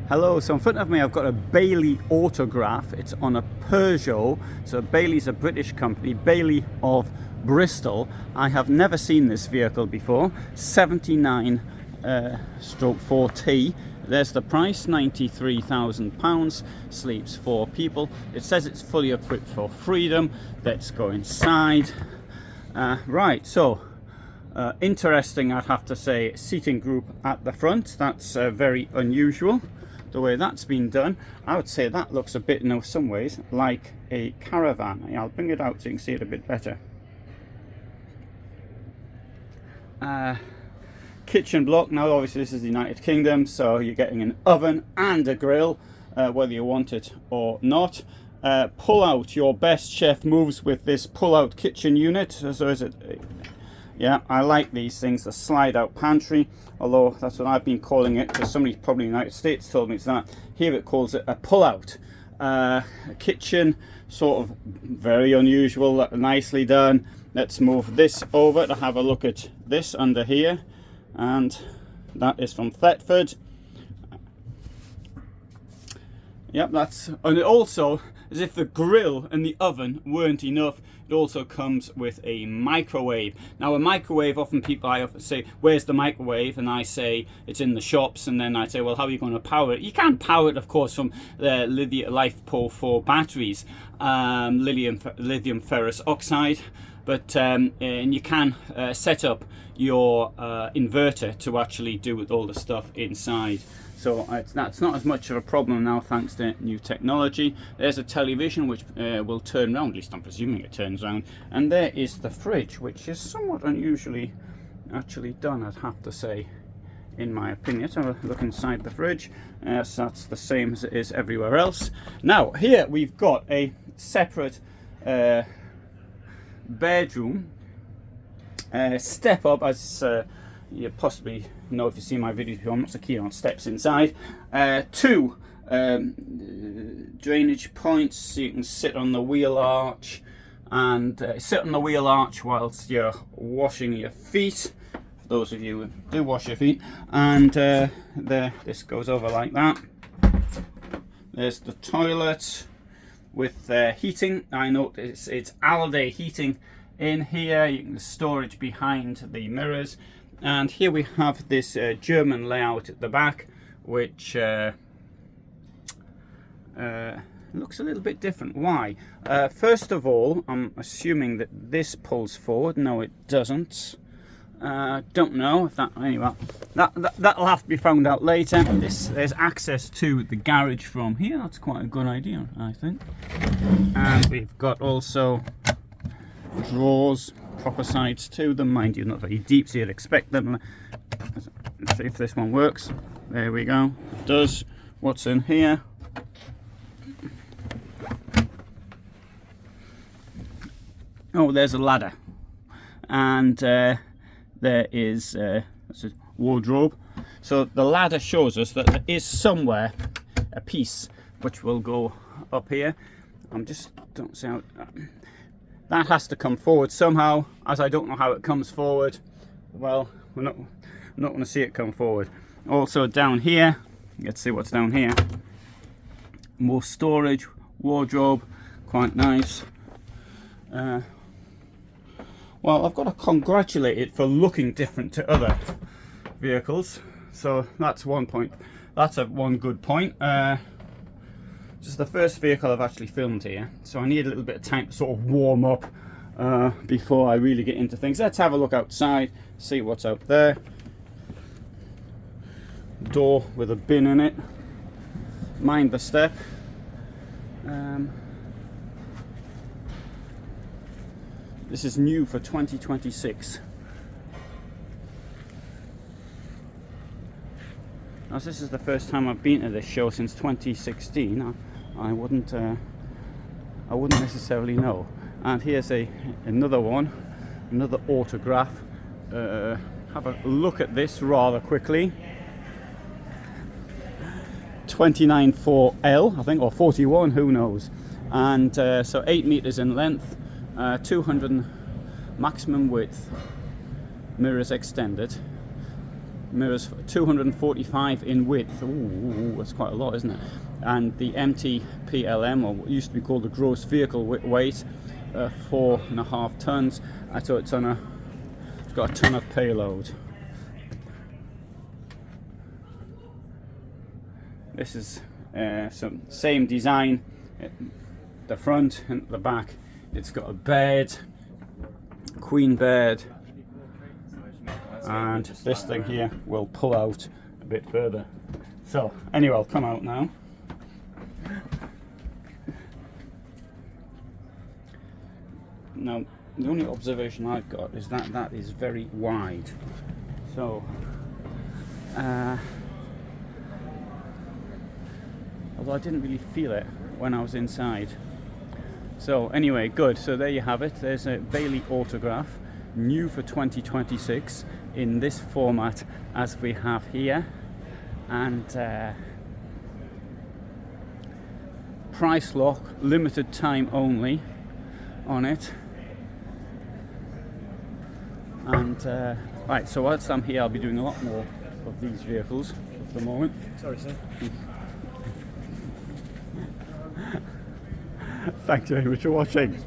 Hello, so in front of me I've got a Bailey autograph. It's on a Peugeot. So Bailey's a British company, Bailey of Bristol. I have never seen this vehicle before. 79/4T. There's the price, £93,000, sleeps 4 people. It says it's fully equipped for freedom. Let's go inside. Right, so interesting, I'd have to say, seating group at the front. That's very unusual, the way that's been done. I would say that looks a bit, in some ways, like a caravan. I'll bring it out so you can see it a bit better. Kitchen block. Now obviously this is the United Kingdom, so you're getting an oven and a grill, whether you want it or not. Pull out. Your best chef moves with this pull out kitchen unit. So is it? Yeah, I like these things, the slide out pantry, although that's what I've been calling it, because somebody probably in the United States told me it's that. Here it calls it a pull out kitchen, sort of very unusual, nicely done. Let's move this over to have a look at this under here, and that is from Thetford. Yep, that's, and it also, as if the grill and the oven weren't enough, it also comes with a microwave. Now a microwave, often I often say, where's the microwave? And I say it's in the shops, and then I say, well, how are you going to power it? You can't power it, of course, from the LiFePO 4 batteries, lithium ferrous oxide, but and you can set up your inverter to actually do with all the stuff inside. So that's not as much of a problem now, thanks to new technology. There's a television which will turn around, at least I'm presuming it turns around. And there is the fridge, which is somewhat unusually actually done, I'd have to say, in my opinion. Let's have a look inside the fridge. So that's the same as it is everywhere else. Now, here we've got a separate bedroom. Step up, as you possibly know if you see my videos before. I'm not so keen on steps inside. 2 drainage points, so you can sit on the wheel arch and whilst you're washing your feet, for those of you who do wash your feet. And this goes over like that. There's the toilet with heating. I notice it's Alde heating in here. You can storage behind the mirrors. And here we have this German layout at the back, which looks a little bit different. Why? First of all, I'm assuming that this pulls forward. No, it doesn't. Don't know if that. Anyway, that'll have to be found out later. There's access to the garage from here. That's quite a good idea, I think. And we've got also drawers, proper sides to them, mind you, not very deep, so you'd expect them. Let's see if this one works. There we go, it does. What's in here? Oh, there's a ladder, and there is a wardrobe. So the ladder shows us that there is somewhere a piece which will go up here. Don't see how that has to come forward somehow. As I don't know how it comes forward, well, we're not going to see it come forward. Also down here, let's see what's down here. More storage, wardrobe, quite nice. Well, I've got to congratulate it for looking different to other vehicles. So that's one point. That's one good point. This is the first vehicle I've actually filmed here, so I need a little bit of time to sort of warm up before I really get into things. Let's have a look outside, see what's out there. Door with a bin in it. Mind the step. This is new for 2026. As this is the first time I've been to this show since 2016, I wouldn't necessarily know. And here's another one, another autograph. Have a look at this rather quickly. 29/4L, I think, or 41, who knows. And so 8 meters in length, 200 maximum width, mirrors extended. mirrors 245 in width. Ooh, that's quite a lot, isn't it? And the MTPLM, or what used to be called the gross vehicle weight, 4.5 tons. So it's got a ton of payload. This is some same design, the front and the back. It's got a bed, queen bed, and this thing here will pull out a bit further. So anyway, I'll come out now. Now the only observation I've got is that that is very wide. So although I didn't really feel it when I was inside. So anyway, good. So there you have it. There's a Bailey autograph, new for 2026 in this format as we have here, and price lock, limited time only on it. And right, so whilst I'm here, I'll be doing a lot more of these vehicles at the moment. Sorry, sir. Thanks very much for watching.